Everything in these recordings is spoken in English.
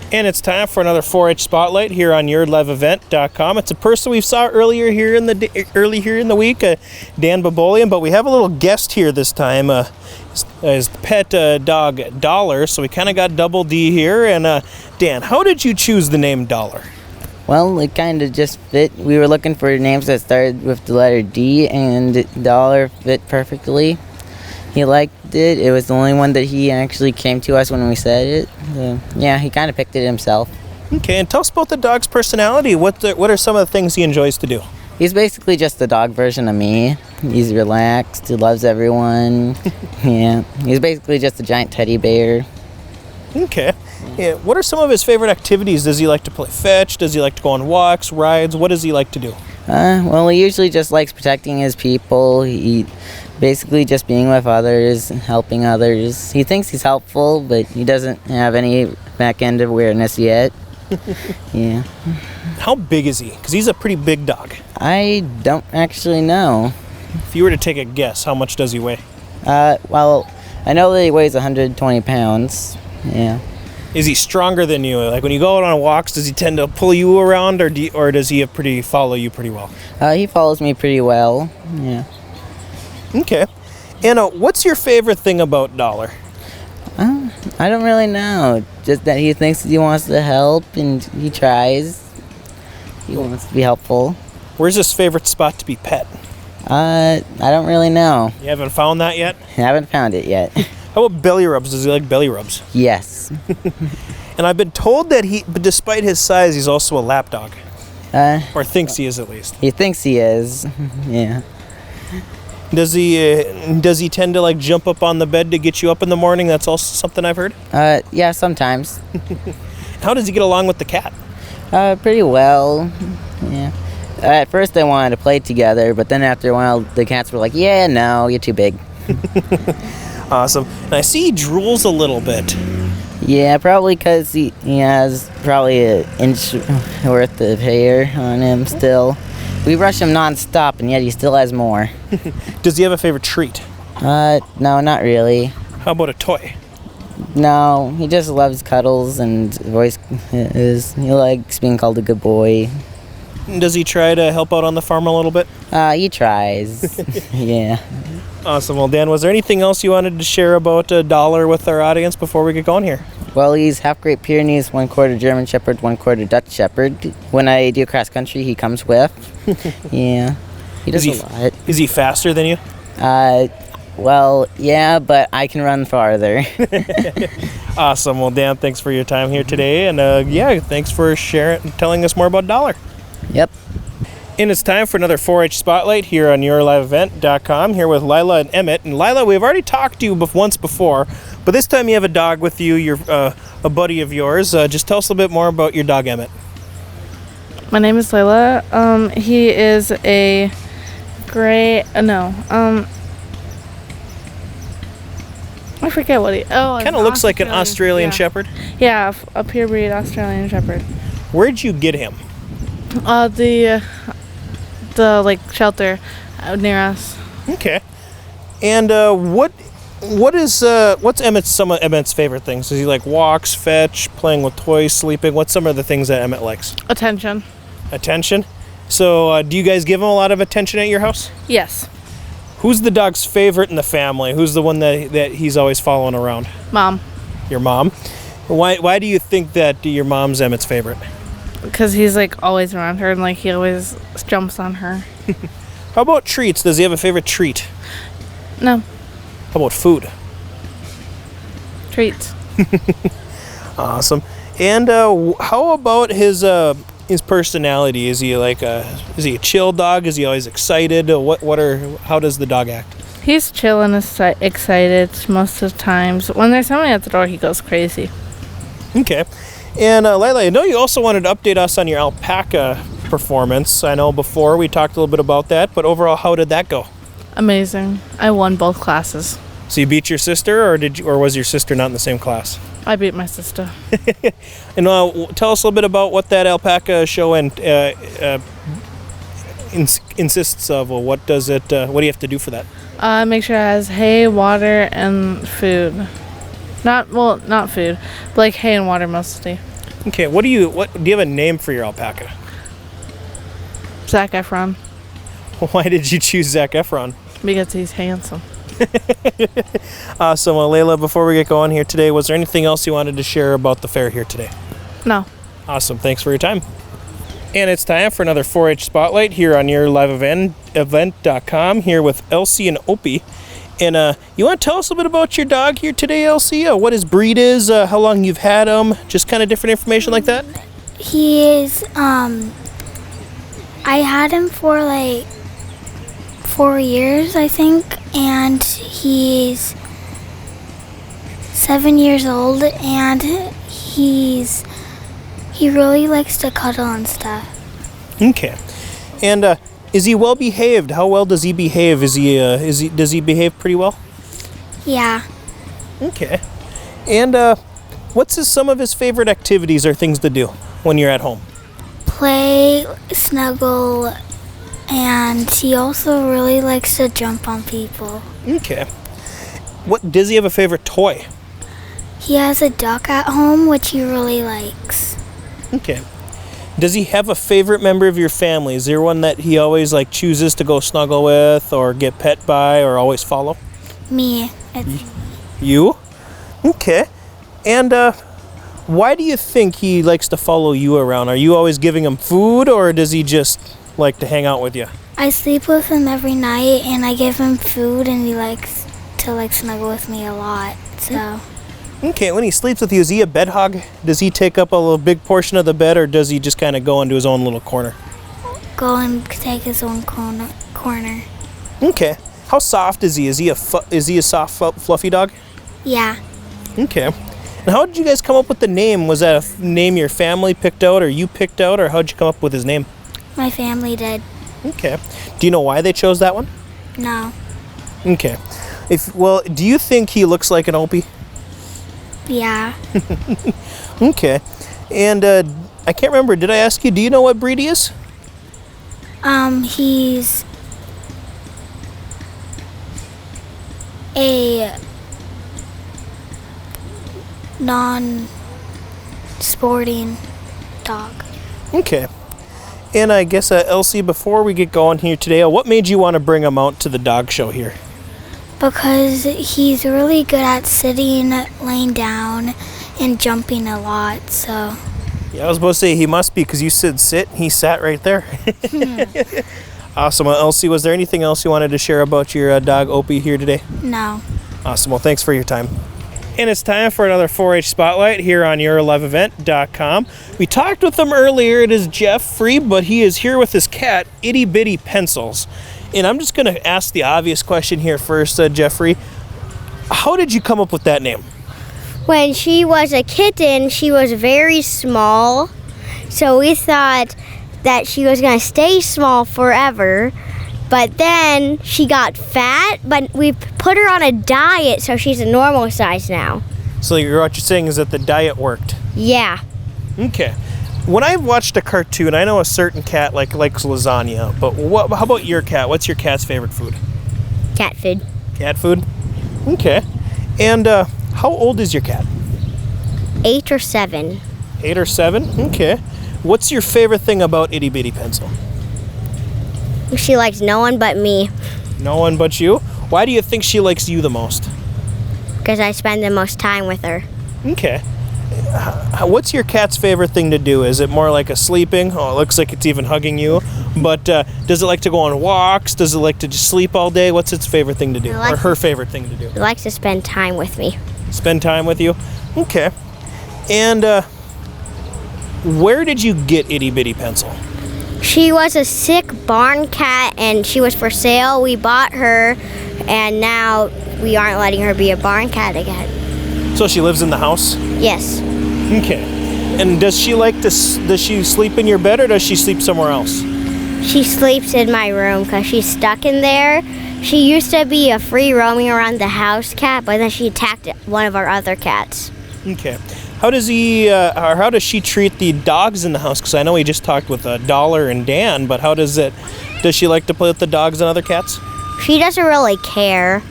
And it's time for another 4-H Spotlight here on YourLiveEvent.com. It's a person we saw earlier here in the week, Dan Babolian, but we have a little guest here this time. His pet dog Dollar, so we kind of got Double D here. And Dan, how did you choose the name Dollar? Well, it kind of just fit. We were looking for names that started with the letter D, and Dollar fit perfectly. He liked it. It was the only one that he actually came to us when we said it. Yeah, he kind of picked it himself. Okay, and tell us about the dog's personality. What are some of the things he enjoys to do? He's basically just the dog version of me. He's relaxed. He loves everyone. Yeah, he's basically just a giant teddy bear. Okay. Yeah. What are some of his favorite activities? Does he like to play fetch? Does he like to go on walks, rides? What does he like to do? Well, he usually just likes protecting his people. He basically just being with others, helping others. He thinks he's helpful, but he doesn't have any back-end awareness yet. Yeah. How big is he? Because he's a pretty big dog. I don't actually know. If you were to take a guess, how much does he weigh? Well, I know that he weighs 120 pounds. Yeah. Is he stronger than you? Like when you go out on walks, does he tend to pull you around, or does he follow you pretty well? He follows me pretty well. Yeah. Okay. And what's your favorite thing about Dollar? I don't really know. Just that he thinks he wants to help, and he tries. He wants to be helpful. Where's his favorite spot to be pet? I don't really know. You haven't found that yet? I haven't found it yet. How about belly rubs? Does he like belly rubs? Yes. And I've been told that despite his size, he's also a lap dog. Or thinks he is, at least. He thinks he is. Yeah. Does he tend to like jump up on the bed to get you up in the morning? That's also something I've heard. Yeah, sometimes. How does he get along with the cat? Pretty well. Yeah. At first they wanted to play together, but then after a while the cats were like, "Yeah, no, you're too big." Awesome. And I see he drools a little bit. Yeah, probably because he has probably an inch worth of hair on him still. We brush him non-stop, and yet he still has more. Does he have a favorite treat? No, not really. How about a toy? No, he just loves cuddles and he likes being called a good boy. Does he try to help out on the farm a little bit? He tries. Yeah. Awesome. Well, Dan, was there anything else you wanted to share about Dollar with our audience before we get going here? Well, he's half Great Pyrenees, 1/4 German Shepherd, 1/4 Dutch Shepherd. When I do cross country, he comes with. Yeah. He does a lot. Is he faster than you? Well, yeah, but I can run farther. Awesome. Well, Dan, thanks for your time here today. And thanks for sharing and telling us more about Dollar. Yep. And it's time for another 4-H Spotlight here on YourLiveEvent.com, here with Lila and Emmett. And Lila, we've already talked to you once before, but this time you have a dog with you. You're a buddy of yours. Just tell us a little bit more about your dog, Emmett. My name is Lila. He is a gray, I forget what he, kind of looks like an Australian Shepherd. Yeah, a purebred Australian Shepherd. Where'd you get him? The shelter near us. Okay. And what's some of Emmett's favorite things? Does he like walks, fetch, playing with toys, sleeping? What's some of the things that Emmett likes? Attention. Attention? So do you guys give him a lot of attention at your house? Yes. Who's the dog's favorite in the family? Who's the one that he's always following around? Mom. Your mom? Why do you think that your mom's Emmett's favorite? Because he's always around her, and he always jumps on her. How about treats? Does he have a favorite treat? No. How about food? Treats. Awesome. And how about his personality? Is he is he a chill dog? Is he always excited? How does the dog act? He's chill and excited most of the times. When there's somebody at the door, he goes crazy. Okay. And Lila, I know you also wanted to update us on your alpaca performance. I know before we talked a little bit about that, but overall, how did that go? Amazing. I won both classes. So you beat your sister, or was your sister not in the same class? I beat my sister. And tell us a little bit about what that alpaca show insists of. What does it? What do you have to do for that? Make sure it has hay, water, and food. Not food, but hay and water mostly. Okay, what do you have a name for your alpaca? Zac Efron, Why did you choose Zac Efron? because he's handsome. Awesome. Well, Layla, before we get going here today, was there anything else you wanted to share about the fair here today? No. Awesome. Thanks for your time. And it's time for another 4-H Spotlight here on your live event.com here with Elsie and Opie. And you want to tell us a bit about your dog here today, Elsie? What his breed is, how long you've had him, just kind of different information like that? He is, I had him for like 4 years, I think, and he's 7 years old, and he really likes to cuddle and stuff. Okay. And is he well behaved? How well does he behave? Does he behave pretty well? Yeah. Okay. And what's some of his favorite activities or things to do when you're at home? Play, snuggle, and he also really likes to jump on people. Okay. What does he have a favorite toy? He has a duck at home, which he really likes. Okay. Does he have a favorite member of your family? Is there one that he always chooses to go snuggle with or get pet by or always follow? Me. It's You? Okay. And why do you think he likes to follow you around? Are you always giving him food or does he just like to hang out with you? I sleep with him every night, and I give him food, and he likes to snuggle with me a lot. So Okay, when he sleeps with you, is he a bed hog? Does he take up a little big portion of the bed or does he just kind of go into his own little corner? go and take his own corner. Okay. How soft is he? Is he a soft, fluffy dog? Yeah. Okay. And how did you guys come up with the name? Was that a name your family picked out or you picked out, or how did you come up with his name? My family did. Okay. Do you know why they chose that one? No. Okay. Do you think he looks like an Opie? Yeah. Okay. And I can't remember, did I ask you, do you know what breed he is? He's a non-sporting dog. Okay. And I guess, Elsie, before we get going here today, what made you want to bring him out to the dog show here? Because he's really good at sitting, laying down, and jumping a lot, so. Yeah, I was supposed to say he must be because you said sit, and he sat right there. Awesome. Well, Elsie, was there anything else you wanted to share about your dog Opie here today? No. Awesome. Well, thanks for your time. And it's time for another 4-H Spotlight here on yourliveevent.com. We talked with him earlier. It is Jeffrey, but he is here with his cat, Itty Bitty Pencils. And I'm just going to ask the obvious question here first, Jeffrey. How did you come up with that name? When she was a kitten, she was very small, so we thought that she was going to stay small forever. But then she got fat, but we put her on a diet, so she's a normal size now. So what you're saying is that the diet worked. Yeah. Okay. When I've watched a cartoon, I know a certain cat likes lasagna, but how about your cat? What's your cat's favorite food? Cat food. Cat food? Okay. And how old is your cat? 8 or 7. 8 or 7? Okay. What's your favorite thing about Itty Bitty Pencil? She likes no one but me, No one but you? Why do you think she likes you the most? because I spend the most time with her. Okay. What's your cat's favorite thing to do? Is it more like a sleeping? Oh, it looks like it's even hugging you. But does it like to go on walks? Does it like to just sleep all day? What's its favorite thing to do? Or her favorite thing to do? She likes to spend time with me. Spend time with you? Okay. And where did you get Itty Bitty Pencil? She was a sick barn cat, and she was for sale. We bought her, and now we aren't letting her be a barn cat again. So she lives in the house? Yes. Okay. And does she sleep in your bed or does she sleep somewhere else? She sleeps in my room because she's stuck in there. She used to be a free roaming around the house cat, but then she attacked one of our other cats. Okay. How does how does she treat the dogs in the house? Because I know we just talked with Dollar and Dan, but does she like to play with the dogs and other cats? She doesn't really care.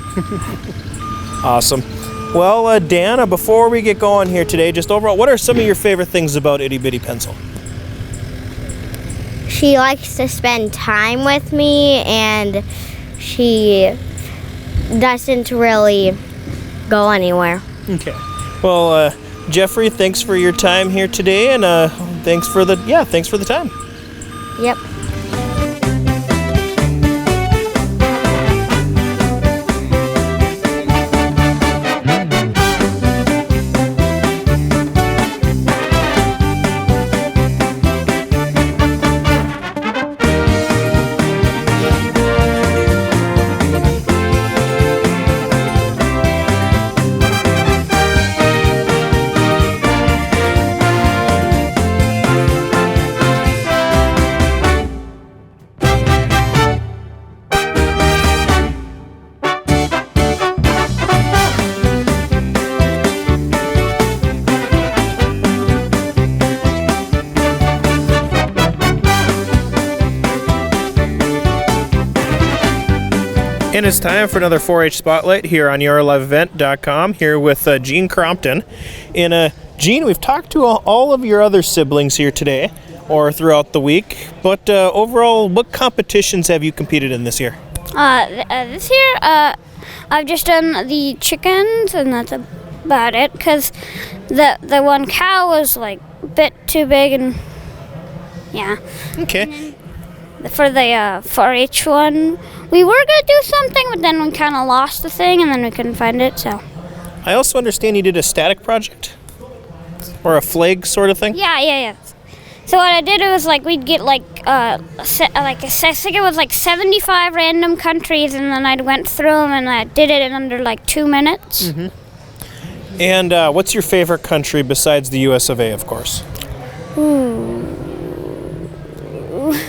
Awesome. Well, Dan, before we get going here today, just overall, what are some of your favorite things about Itty Bitty Pencil? She likes to spend time with me, and she doesn't really go anywhere. Okay. Well, Jeffrey, thanks for your time here today, and thanks for the time. Yep. And it's time for another 4-H Spotlight here on yourliveevent.com, here with Gene Crompton. And Gene, we've talked to all of your other siblings here today, or throughout the week, but overall, what competitions have you competed in this year? This year, I've just done the chickens, and that's about it, because the one cow was, like, a bit too big, and yeah. Okay. For the 4-H one, we were going to do something, but then we kind of lost the thing, and then we couldn't find it, so. I also understand you did a static project? Or a flag sort of thing? Yeah. So what I did was, like, we'd get, I think it was, 75 random countries, and then I went through them, and I did it in under, 2 minutes. Mm-hmm. And what's your favorite country besides the US of A, of course?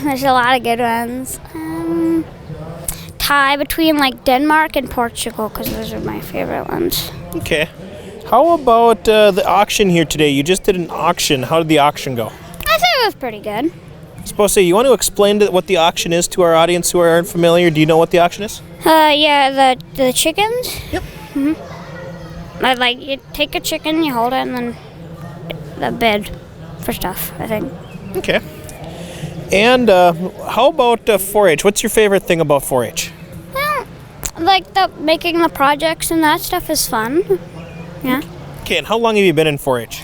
There's a lot of good ones. Tie between Denmark and Portugal, because those are my favorite ones. Okay. How about the auction here today? You just did an auction. How did the auction go? I think it was pretty good. Suppose you want to explain what the auction is to our audience who aren't familiar? Do you know what the auction is? Yeah, the chickens. Yep. Mm-hmm. You take a chicken, you hold it, and then the bid for stuff, I think. Okay. And how about 4-H? What's your favorite thing about 4-H? Well, making the projects and that stuff is fun. Yeah. Okay, and how long have you been in 4-H?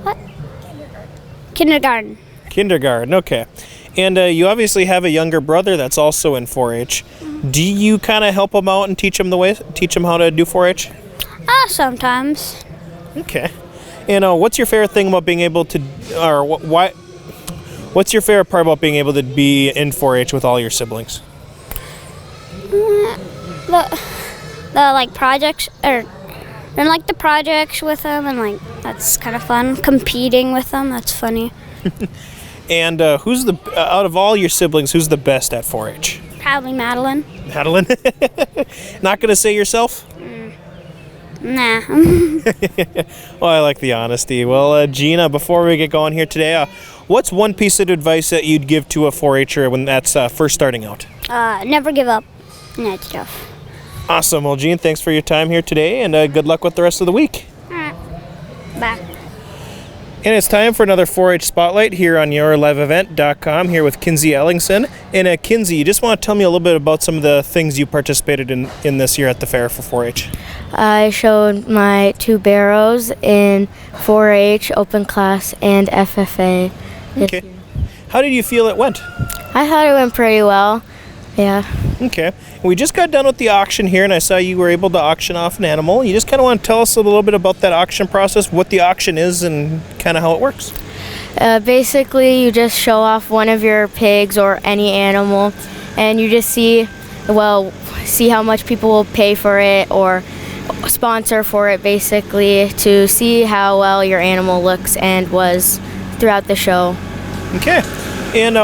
What? Kindergarten. Kindergarten, okay. And you obviously have a younger brother that's also in 4-H. Do you kind of help him out and teach him how to do 4-H? Sometimes. Okay. And what's your favorite thing about being able to, or what's your favorite part about being able to be in 4-H with all your siblings? The projects, and the projects with them, and that's kind of fun. Competing with them, that's funny. And who's out of all your siblings, who's the best at 4-H? Probably Madeline. Madeline? Not gonna say yourself? Nah. Well, I like the honesty. Well, Gina, before we get going here today, what's one piece of advice that you'd give to a 4-H'er when that's first starting out? Never give up. And that stuff. Awesome. Well, Gene, thanks for your time here today, and good luck with the rest of the week. All right. Bye. And it's time for another 4-H Spotlight here on yourliveevent.com, here with Kinsey Ellingson. And Kinsey, you just want to tell me a little bit about some of the things you participated in this year at the fair for 4-H. I showed my 2 barrows in 4-H, open class, and FFA. Okay. How did you feel it went? I thought it went pretty well. Yeah. Okay. We just got done with the auction here, and I saw you were able to auction off an animal. You just kind of want to tell us a little bit about that auction process, what the auction is, and kind of how it works. Basically, you just show off one of your pigs or any animal, and you just see how much people will pay for it or sponsor for it, basically, to see how well your animal looks and was throughout the show. Okay. And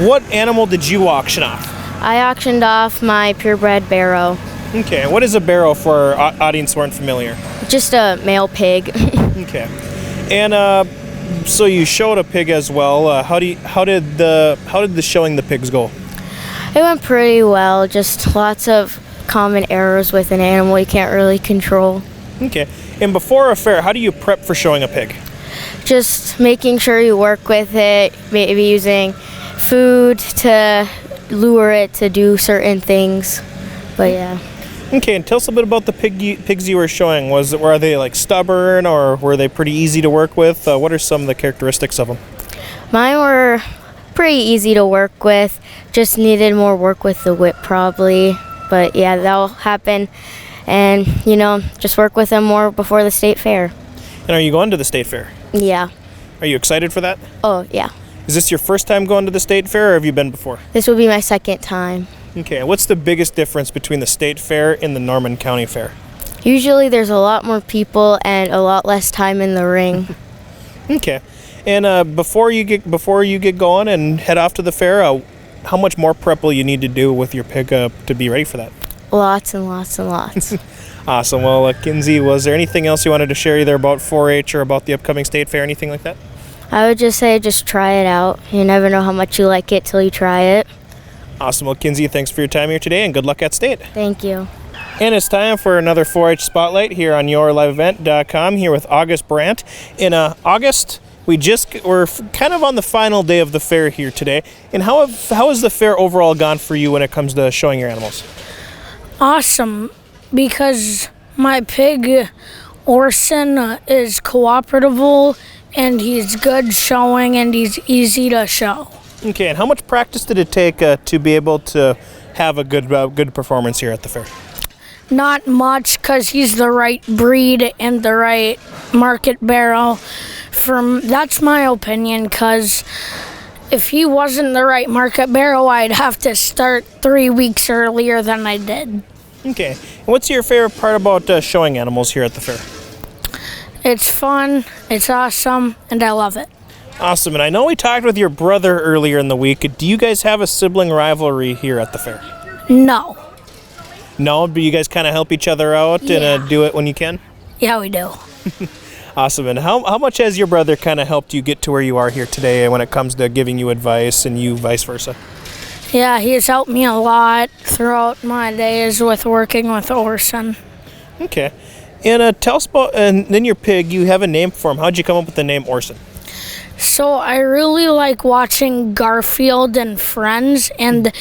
what animal did you auction off? I auctioned off my purebred barrow. Okay. What is a barrow for our audience who aren't familiar? Just a male pig. Okay. And so you showed a pig as well. How did the showing the pigs go? It went pretty well. Just lots of common errors with an animal you can't really control. Okay. And before a fair, how do you prep for showing a pig? Just making sure you work with it, maybe using food to lure it to do certain things. But yeah. Okay, and tell us a bit about the pigs you were showing. Were they like stubborn, or were they pretty easy to work with? What are some of the characteristics of them? Mine were pretty easy to work with, just needed more work with the whip probably. But yeah, that'll happen. And, just work with them more before the state fair. And are you going to the state fair? Yeah. Are you excited for that? Oh, yeah. Is this your first time going to the state fair, or have you been before? This will be my second time. Okay, and what's the biggest difference between the state fair and the Norman County Fair? Usually there's a lot more people and a lot less time in the ring. Okay, and before you get going and head off to the fair, how much more prep will you need to do with your pig to be ready for that? Lots and lots and lots. Awesome. Well, Kinsey, was there anything else you wanted to share either about 4-H or about the upcoming state fair, anything like that? I would just say just try it out. You never know how much you like it till you try it. Awesome. Well, Kinsey, thanks for your time here today, and good luck at state. Thank you. And it's time for another 4-H Spotlight here on yourliveevent.com, here with August Brandt. In August, we're kind of on the final day of the fair here today. And how has the fair overall gone for you when it comes to showing your animals? Awesome, because my pig Orson is cooperative and he's good showing and he's easy to show. Okay, and how much practice did it take to be able to have a good performance here at the fair? Not much, because he's the right breed and the right market barrel. That's my opinion, because if he wasn't the right market barrel, I'd have to start 3 weeks earlier than I did. Okay. And what's your favorite part about showing animals here at the fair? It's fun, it's awesome, and I love it. Awesome. And I know we talked with your brother earlier in the week. Do you guys have a sibling rivalry here at the fair? No. No? Do you guys kind of help each other out and do it when you can? Yeah, we do. Awesome. And how much has your brother kind of helped you get to where you are here today when it comes to giving you advice and you vice versa? Yeah, he has helped me a lot throughout my days with working with Orson. Okay. And tell us about, and then your pig, you have a name for him. How'd you come up with the name Orson? So I really like watching Garfield and Friends, and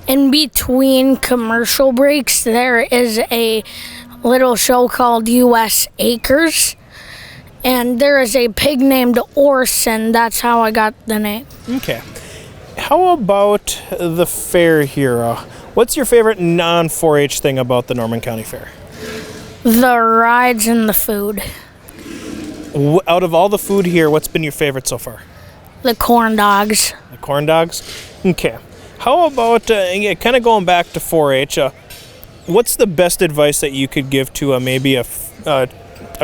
in between commercial breaks, there is a little show called U.S. Acres, and there is a pig named Orson. That's how I got the name. Okay. How about the fair here? What's your favorite non-4-H thing about the Norman County Fair? The rides and the food. Out of all the food here, what's been your favorite so far? The corn dogs. The corn dogs? Okay. How about, kind of going back to 4-H, what's the best advice that you could give to maybe a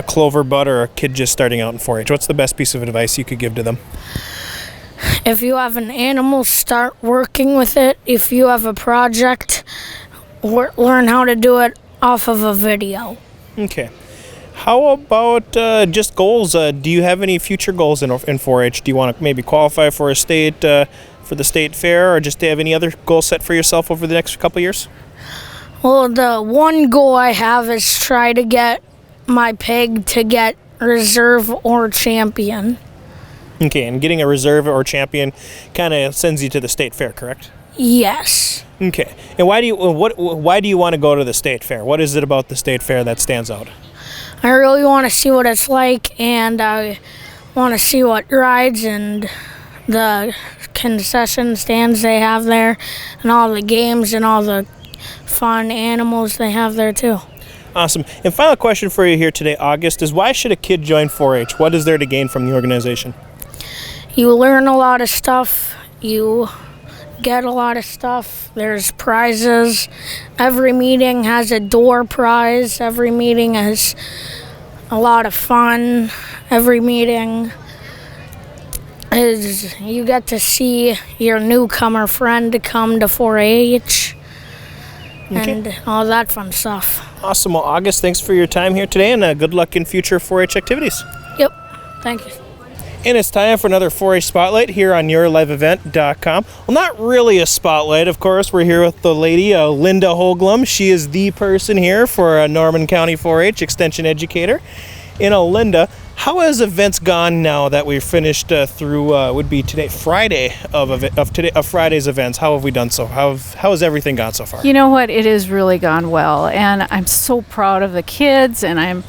clover bud or a kid just starting out in 4-H? What's the best piece of advice you could give to them? If you have an animal, start working with it. If you have a project, learn how to do it off of a video. Okay. How about just goals? Do you have any future goals in 4-H? Do you want to maybe qualify for a state for the state fair, or just have any other goals set for yourself over the next couple years? Well, the one goal I have is try to get my pig to get reserve or champion. Okay, and getting a reserve or champion kind of sends you to the state fair, correct? Yes. Okay. And why do you want to go to the state fair? What is it about the state fair that stands out? I really want to see what it's like, and I want to see what rides and the concession stands they have there, and all the games and all the fun animals they have there too. Awesome. And final question for you here today, August, is why should a kid join 4-H? What is there to gain from the organization? You learn a lot of stuff. You get a lot of stuff. There's prizes. Every meeting has a door prize. Every meeting is a lot of fun. Every meeting is you get to see your newcomer friend come to 4-H and all that fun stuff. Awesome. Well, August, thanks for your time here today, and good luck in future 4-H activities. Yep. Thank you. And it's time for another 4-H Spotlight here on yourliveevent.com. Well, not really a spotlight, of course. We're here with the lady, Linda Holglum. She is the person here for Norman County 4-H Extension Educator. And Linda, how has events gone now that we've finished through, would be today, Friday of Friday's events? How have we done so? How has everything gone so far? You know what? It has really gone well, and I'm so proud of the kids, and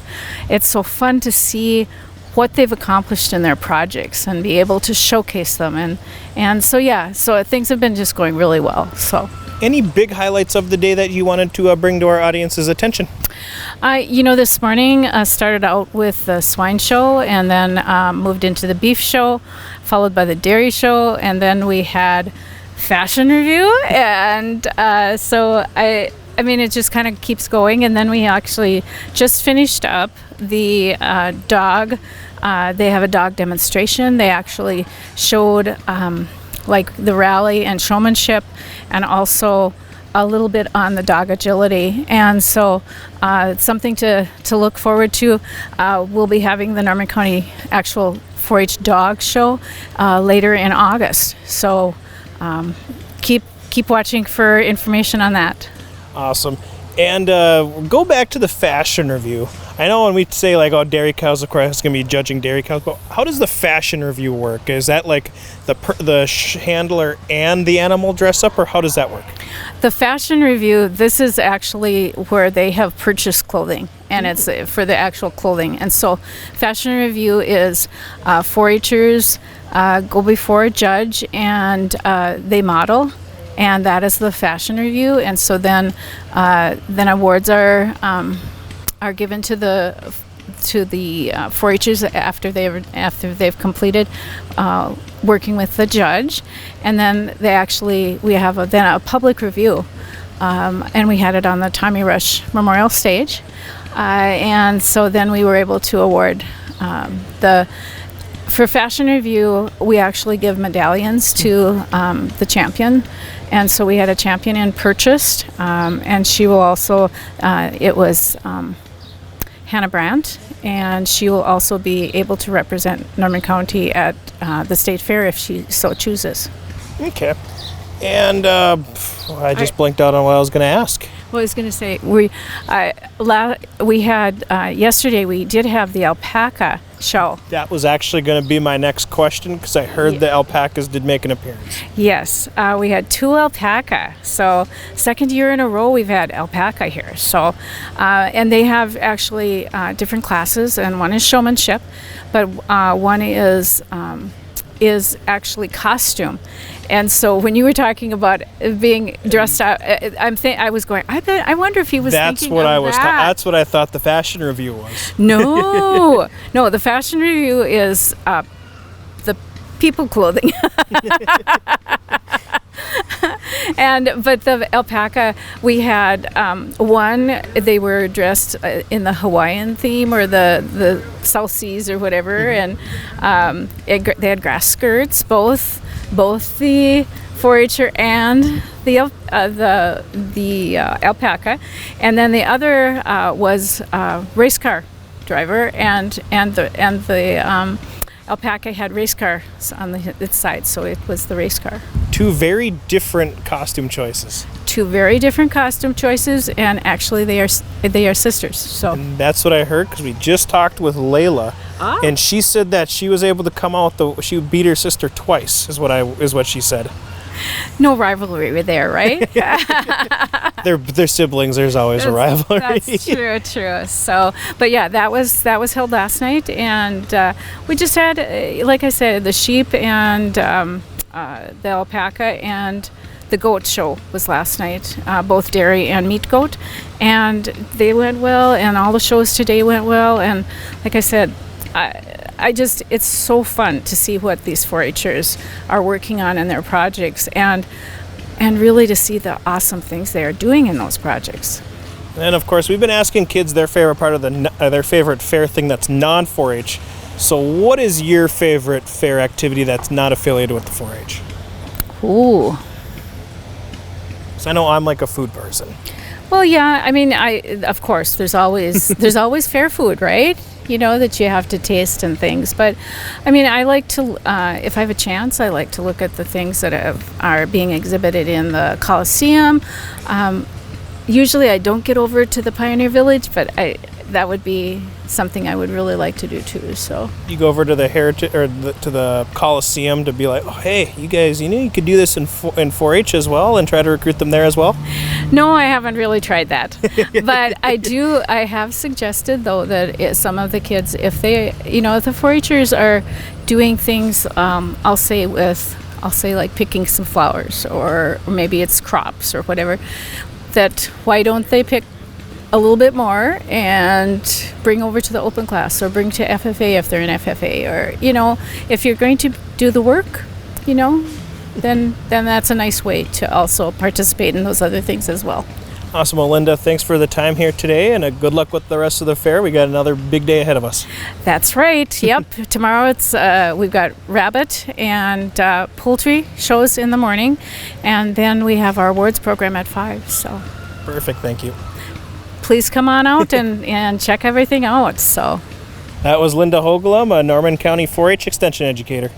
it's so fun to see what they've accomplished in their projects and be able to showcase them, and so things have been just going really well. So, any big highlights of the day that you wanted to bring to our audience's attention? This morning started out with the swine show, and then moved into the beef show, followed by the dairy show, and then we had fashion review, and it just kind of keeps going. And then we actually just finished up the dog. They have a dog demonstration. They actually showed like the rally and showmanship, and also a little bit on the dog agility. And so it's something to look forward to. We'll be having the Norman County actual 4-H dog show later in August. So keep watching for information on that. Awesome. And go back to the fashion review. I know when we say like, oh, dairy cows, of course, going to be judging dairy cows, but how does the fashion review work? Is that like the handler and the animal dress up, or how does that work? The fashion review, this is actually where they have purchased clothing, and it's for the actual clothing. And so fashion review is 4-Hers go before a judge, and they model. And that is the fashion review, and so then awards are given to the 4-Hers after they've completed working with the judge, and then we have a public review, and we had it on the Tommy Rush Memorial Stage, and so then we were able to award for fashion review. We actually give medallions to the champion, and so we had a champion purchased, and she will also, it was Hannah Brandt, and she will also be able to represent Norman County at the State Fair if she so chooses. Okay. And I just blinked out on what I was going to ask. Well, I was going to say, we had yesterday, we did have the alpaca show. That was actually going to be my next question, because I heard the alpacas did make an appearance. Yes, we had 2 alpaca. So second year in a row we've had alpaca here. So, and they have actually different classes, and one is showmanship, but one is actually costume. And so when you were talking about being dressed up, I was going, I wonder if he was thinking of that. That's what I thought the fashion review was. No, the fashion review is the people clothing. But the alpaca, we had one, they were dressed in the Hawaiian theme, or the South Seas or whatever, and they had grass skirts, both the 4-Her and the alpaca, and then the other was race car driver, and the alpaca had race cars on its side, so it was the race car. 2 very different costume choices. 2 very different costume choices, and actually they are sisters. So and that's what I heard, because we just talked with Layla, and she said that she was able to come out she beat her sister twice, is what she said. No rivalry there, right? They're siblings. There's always a rivalry. That's true. So, but yeah, that was held last night, and we just had, like I said, the sheep and the alpaca, and the goat show was last night, both dairy and meat goat, and they went well, and all the shows today went well, and like I said, it's so fun to see what these 4-Hers are working on in their projects, and really to see the awesome things they are doing in those projects. And of course, we've been asking kids their favorite part of their favorite fair thing that's non-4-H. So what is your favorite fair activity that's not affiliated with the 4-H? Ooh. So I know I'm like a food person. Well, yeah. I mean, of course, there's always fair food, right? that you have to taste and things. But I mean, I like to, if I have a chance, I like to look at the things that are being exhibited in the Coliseum. Usually I don't get over to the Pioneer Village, but that would be something I would really like to do too. So You go over to the Heritage or to the Coliseum to be like, oh, hey, you guys, you could do this in 4-H as well, and try to recruit them there as well. no, I haven't really tried that. But I have suggested though that some of the kids, if they, if the 4-Hers are doing things, I'll say like picking some flowers, or maybe it's crops or whatever, that why don't they pick a little bit more and bring over to the open class, or bring to FFA if they're in FFA, or if you're going to do the work, then that's a nice way to also participate in those other things as well. Awesome. Well, Linda, thanks for the time here today, and good luck with the rest of the fair. We got another big day ahead of us. That's right. Yep. Tomorrow we've got rabbit and poultry shows in the morning, and then we have our awards program at 5. So Perfect. Thank you. please come on out and check everything out. So That was Linda Hogelum, a Norman County 4-H Extension educator.